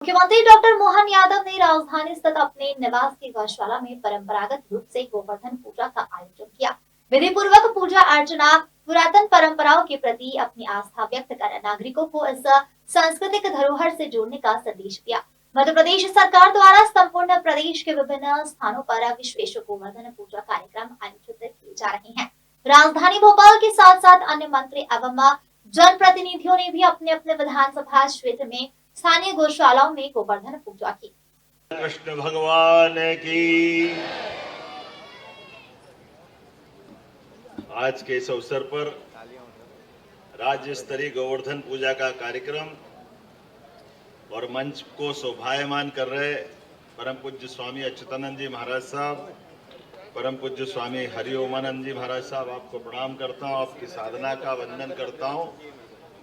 मुख्यमंत्री डॉक्टर मोहन यादव ने राजधानी स्थित अपने निवास की गौशाला में परंपरागत रूप से गोवर्धन पूजा का आयोजन किया। विधि पूर्वक पूजा अर्चना पुरातन परंपराओं के प्रति अपनी आस्था व्यक्त कर नागरिकों को इस सांस्कृतिक धरोहर से जोड़ने का संदेश दिया। मध्य प्रदेश सरकार द्वारा संपूर्ण प्रदेश के विभिन्न स्थानों पर विशेष गोवर्धन पूजा कार्यक्रम आयोजित किए जा रहे हैं। राजधानी भोपाल के साथ साथ अन्य मंत्री एवं जनप्रतिनिधियों ने भी अपने अपने विधानसभा क्षेत्र में स्थानीय गौशालाओं में गोवर्धन पूजा की। कृष्ण भगवान की। आज के इस अवसर पर राज्य स्तरीय गोवर्धन पूजा का कार्यक्रम और मंच को शोभायमान कर रहे परम पूज्य स्वामी अच्युतानंद जी महाराज साहब, परम पूज्य स्वामी हरिओमानंद जी महाराज साहब, आपको प्रणाम करता हूँ, आपकी साधना का वंदन करता हूँ।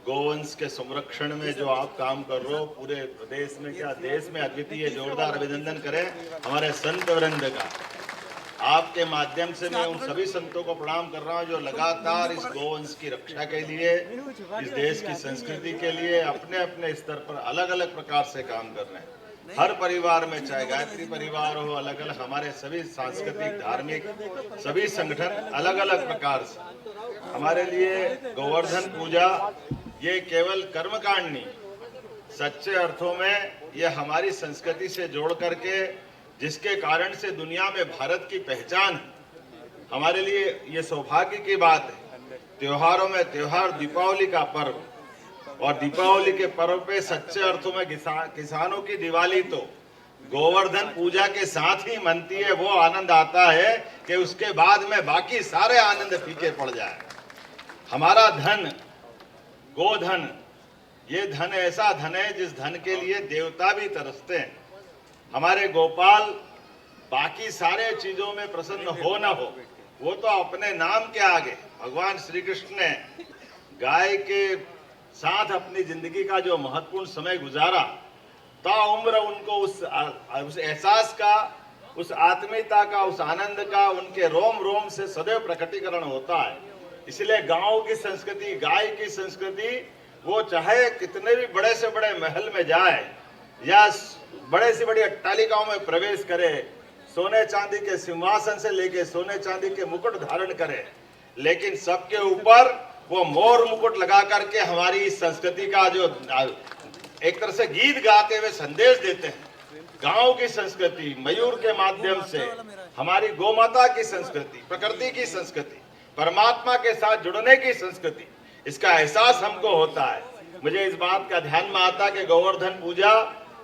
गोवंश के संरक्षण में जो आप काम कर रहे हो, पूरे प्रदेश में क्या देश में अद्वितीय जोरदार अभिनंदन करें हमारे संत वृंद का। आपके माध्यम से मैं उन सभी संतों को प्रणाम कर रहा हूं जो लगातार इस गोवंश की रक्षा के लिए, इस देश की संस्कृति के लिए अपने अपने स्तर पर अलग अलग प्रकार से काम कर रहे हैं। हर परिवार में, चाहे गायत्री परिवार हो, अलग अलग हमारे सभी सांस्कृतिक धार्मिक सभी संगठन अलग अलग प्रकार से हमारे लिए गोवर्धन पूजा ये केवल कर्मकांड नहीं, सच्चे अर्थों में ये हमारी संस्कृति से जोड़ करके, जिसके कारण से दुनिया में भारत की पहचान है। हमारे लिए ये सौभाग्य की बात है। त्योहारों में त्योहार, दीपावली का पर्व, और दीपावली के पर्व पे सच्चे अर्थों में किसानों की दिवाली तो गोवर्धन पूजा के साथ ही मनती है। वो आनंद आता है कि उसके बाद में बाकी सारे आनंद फीके पड़ जाए। हमारा धन गोधन, ये धन ऐसा धन है जिस धन के लिए देवता भी तरसते हैं। हमारे गोपाल बाकी सारे चीजों में प्रसन्न हो ना हो, वो तो अपने नाम के आगे, भगवान श्री कृष्ण ने गाय के साथ अपनी जिंदगी का जो महत्वपूर्ण समय गुजारा, ताउम्र उनको उस एहसास का, उस आत्मीयता का, उस आनंद का उनके रोम रोम से सदैव प्रकटीकरण होता है। इसलिए गांव की संस्कृति, गाय की संस्कृति, वो चाहे कितने भी बड़े से बड़े महल में जाए या बड़े से बड़ी अट्टालिकाओं में प्रवेश करे, सोने चांदी के सिंहासन से लेके सोने चांदी के मुकुट धारण करे, लेकिन सबके ऊपर वो मोर मुकुट लगा करके हमारी इस संस्कृति का जो एक तरह से गीत गाते हुए संदेश देते हैं। गांव की संस्कृति, मयूर के माध्यम से हमारी गोमाता की संस्कृति, प्रकृति की संस्कृति, परमात्मा के साथ जुड़ने की संस्कृति, इसका एहसास हमको होता है। मुझे इस बात का ध्यान में आता कि गोवर्धन पूजा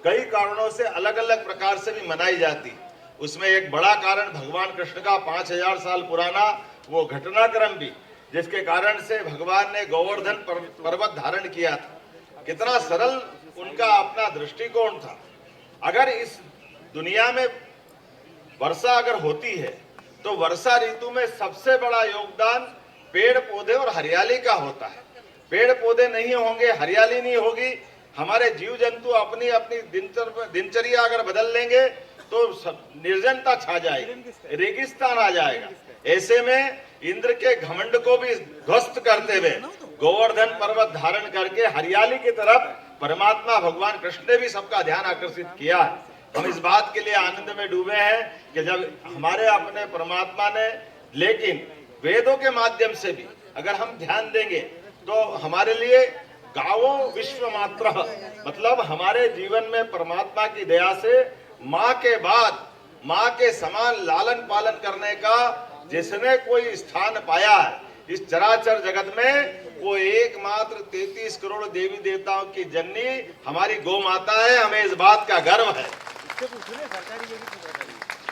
कई कारणों से अलग अलग प्रकार से भी मनाई जाती। उसमें एक बड़ा कारण भगवान कृष्ण का 5000 साल पुराना वो घटनाक्रम भी, जिसके कारण से भगवान ने गोवर्धन पर्वत धारण किया था। कितना सरल उनका अपना दृष्टिकोण था। अगर इस दुनिया में वर्षा अगर होती है तो वर्षा ऋतु में सबसे बड़ा योगदान पेड़ पौधे और हरियाली का होता है। पेड़ पौधे नहीं होंगे, हरियाली नहीं होगी, हमारे जीव जंतु अपनी अपनी दिनचर्या अगर बदल लेंगे तो निर्जनता छा जाएगी, रेगिस्तान आ जाएगा। ऐसे में इंद्र के घमंड को भी ध्वस्त करते हुए गोवर्धन पर्वत धारण करके हरियाली की तरफ परमात्मा भगवान कृष्ण ने भी सबका ध्यान आकर्षित किया है। हम इस बात के लिए आनंद में डूबे हैं कि जब हमारे अपने परमात्मा ने, लेकिन वेदों के माध्यम से भी अगर हम ध्यान देंगे तो हमारे लिए गावों विश्व मात्र, मतलब हमारे जीवन में परमात्मा की दया से माँ के बाद माँ के समान लालन पालन करने का जिसने कोई स्थान पाया है इस चराचर जगत में, वो एकमात्र 33 करोड़ देवी देवताओं की जननी हमारी गौ माता है। हमें इस बात का गर्व है,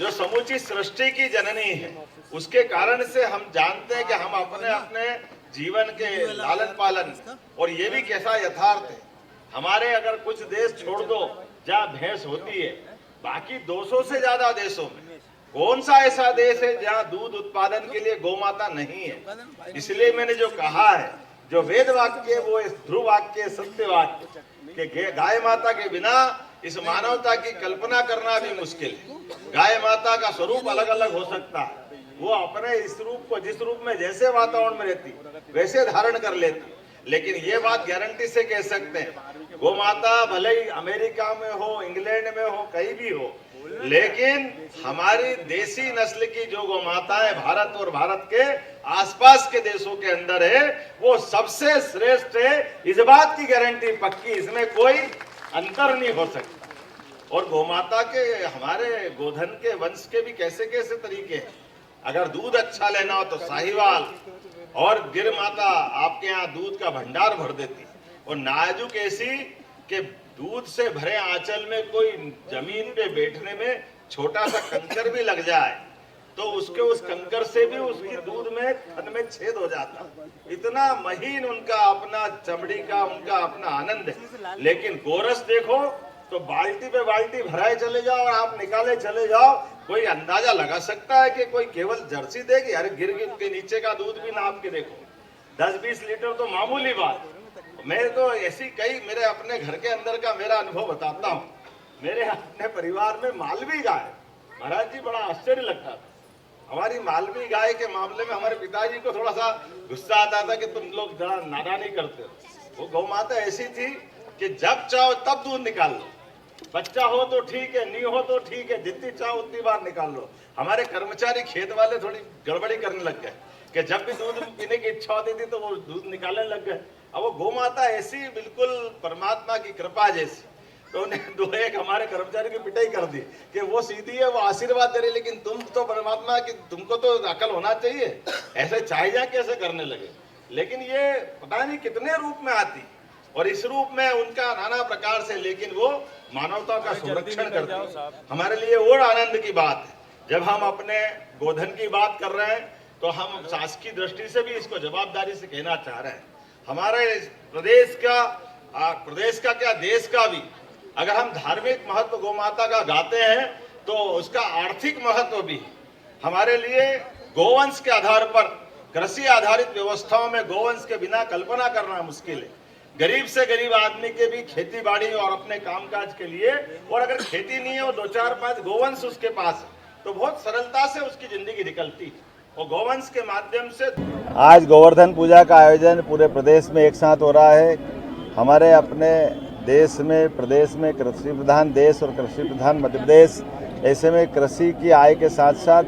जो समूची सृष्टि की जननी है। उसके कारण से हम जानते हैं कि हम अपने अपने जीवन के लालन पालन, और ये भी कैसा यथार्थ है, हमारे अगर कुछ देश छोड़ दो जहाँ भैंस होती है, बाकी 200 से ज्यादा देशों में कौन सा ऐसा देश है जहाँ दूध उत्पादन के लिए गौमाता नहीं है। इसलिए मैंने जो कहा है, जो वेद वाक्य वो ध्रुव वाक्य, सत्य वाक्य के गाय माता के बिना इस मानवता की कल्पना करना भी मुश्किल है। गाय माता का स्वरूप अलग अलग हो सकता है, वो अपने इस रूप को, जिस रूप में जैसे वातावरण में रहती वैसे धारण कर लेती, लेकिन ये बात गारंटी से कह सकते हैं गोमाता भले ही अमेरिका में हो, इंग्लैंड में हो, कहीं भी हो, लेकिन हमारी देसी नस्ल की जो गोमाता है भारत और भारत के आसपास के देशों के अंदर है, वो सबसे श्रेष्ठ है। इस बात की गारंटी पक्की, इसमें कोई अंतर नहीं हो सकता। और गोमाता के, हमारे गोधन के वंश के भी कैसे कैसे तरीके हैं। अगर दूध अच्छा लेना हो तो साहिवाल और गिर माता आपके यहाँ दूध का भंडार भर देती, और नाजुक ऐसी कि दूध से भरे आंचल में कोई जमीन पे बैठने में छोटा सा कंकर भी लग जाए तो उसके उस कंकर से भी उसकी दूध में थन में छेद हो जाता। इतना महीन उनका अपना चमड़ी का, उनका अपना आनंद है। लेकिन गोरस देखो तो बाल्टी पे बाल्टी भराए चले जाओ और आप निकाले चले जाओ, कोई अंदाजा लगा सकता है कि कोई केवल जर्सी देगी? अरे गिर के नीचे का दूध भी नाप के देखो, 10-20 लीटर तो मामूली बात। मैं तो ऐसी कई, मेरे अपने घर के अंदर का मेरा अनुभव बताता हूँ। मेरे अपने परिवार में मालवी गाय, महाराज जी बड़ा आश्चर्य लगता था। हमारी मालवी गाय के मामले में हमारे पिताजी को थोड़ा सा गुस्सा आता था कि तुम लोग जरा नादानी करते हो। वो गौ माता ऐसी थी कि जब चाहो तब दूध निकाल लो, बच्चा हो तो ठीक है, नहीं हो तो ठीक है, जितनी चाहो उतनी बार निकाल लो। हमारे कर्मचारी खेत वाले थोड़ी गड़बड़ी करने लग गए कि जब भी दूध पीने की इच्छा होती थी तो वो दूध निकालने लग गए। अब वो गौ माता ऐसी बिल्कुल परमात्मा की कृपा जैसी, तो उन्हें दो एक हमारे कर्मचारी की पिटाई कर दी कि वो सीधी है, वो आशीर्वाद दे रही, लेकिन तुम तो परमात्मा की, तुमको तो अकल होना चाहिए, ऐसे चाहे जा कैसे करने लगे। लेकिन ये पता नहीं कितने रूप में आती, और इस रूप में उनका नाना प्रकार से, लेकिन वो मानवता का संरक्षण करती। हमारे लिए और आनंद की बात है, जब हम अपने गोधन की बात कर रहे हैं तो हम शासकीय दृष्टि से भी इसको जवाबदारी से कहना चाह रहे हैं। हमारे प्रदेश का क्या, देश का भी, अगर हम धार्मिक महत्व गोमाता का गाते हैं तो उसका आर्थिक महत्व भी हमारे लिए। गोवंश के आधार पर कृषि आधारित व्यवस्थाओं में गोवंश के बिना कल्पना करना मुश्किल है। गरीब से गरीब आदमी के भी खेती बाड़ी और अपने कामकाज के लिए, और अगर खेती नहीं है और 2-4-5 गोवंश उसके पास है तो बहुत सरलता से उसकी जिंदगी निकलती है। और गोवंश के माध्यम से आज गोवर्धन पूजा का आयोजन पूरे प्रदेश में एक साथ हो रहा है। हमारे अपने देश में, प्रदेश में कृषि प्रधान देश और कृषि प्रधान मध्य प्रदेश, ऐसे में कृषि की आय के साथ साथ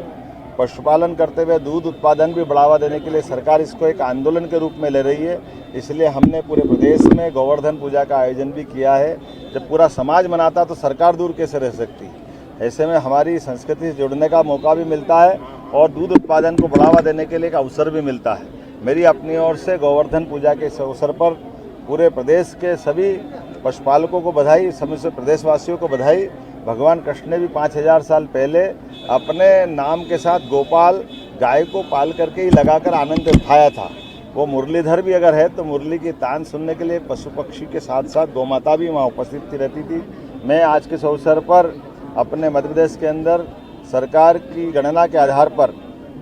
पशुपालन करते हुए दूध उत्पादन भी बढ़ावा देने के लिए सरकार इसको एक आंदोलन के रूप में ले रही है। इसलिए हमने पूरे प्रदेश में गोवर्धन पूजा का आयोजन भी किया है। जब पूरा समाज मनाता तो सरकार दूर कैसे रह सकती है। ऐसे में हमारी संस्कृति से जुड़ने का मौका भी मिलता है और दूध उत्पादन को बढ़ावा देने के लिए एक अवसर भी मिलता है। मेरी अपनी ओर से गोवर्धन पूजा के इस अवसर पर पूरे प्रदेश के सभी पशुपालकों को बधाई, समस्त प्रदेशवासियों को बधाई। भगवान कृष्ण ने भी 5000 साल पहले अपने नाम के साथ गोपाल गाय को पाल करके ही लगाकर आनंद उठाया था। वो मुरलीधर भी अगर है तो मुरली की तान सुनने के लिए पशु पक्षी के साथ साथ गौमाता भी वहाँ उपस्थित रहती थी। मैं आज के इस अवसर पर अपने मध्य प्रदेश के अंदर सरकार की गणना के आधार पर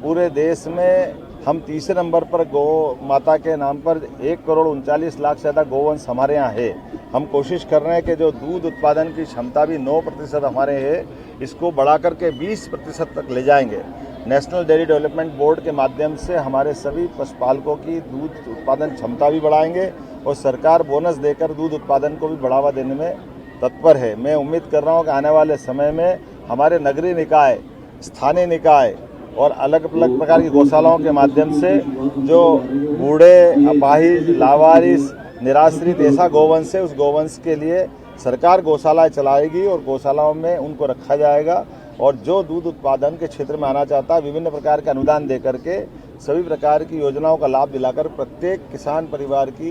पूरे देश में हम तीसरे नंबर पर गौ माता के नाम पर 1,39,00,000 से ज़्यादा गोवंश हमारे यहाँ है। हम कोशिश कर रहे हैं कि जो दूध उत्पादन की क्षमता भी 9% हमारे है, इसको बढ़ा करके 20% तक ले जाएंगे। नेशनल डेयरी डेवलपमेंट बोर्ड के माध्यम से हमारे सभी पशुपालकों की दूध उत्पादन क्षमता भी बढ़ाएंगे और सरकार बोनस देकर दूध उत्पादन को भी बढ़ावा देने में तत्पर है। मैं उम्मीद कर रहा हूँ कि आने वाले समय में हमारे नगरीय निकाय, स्थानीय निकाय और अलग अलग प्रकार की गौशालाओं के माध्यम से जो बूढ़े, अपाहिज, लावारिस, निराश्रित ऐसा गोवंश है, उस गोवंश के लिए सरकार गौशालाएं चलाएगी और गौशालाओं में उनको रखा जाएगा। और जो दूध उत्पादन के क्षेत्र में आना चाहता है, विभिन्न प्रकार के अनुदान दे करके सभी प्रकार की योजनाओं का लाभ दिलाकर प्रत्येक किसान परिवार की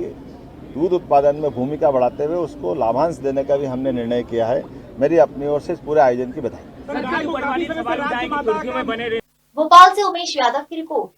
दूध उत्पादन में भूमिका बढ़ाते हुए उसको लाभांश देने का भी हमने निर्णय किया है। मेरी अपनी ओर से इस पूरे आयोजन की बधाई। भोपाल से उमेश यादव की रिपोर्ट।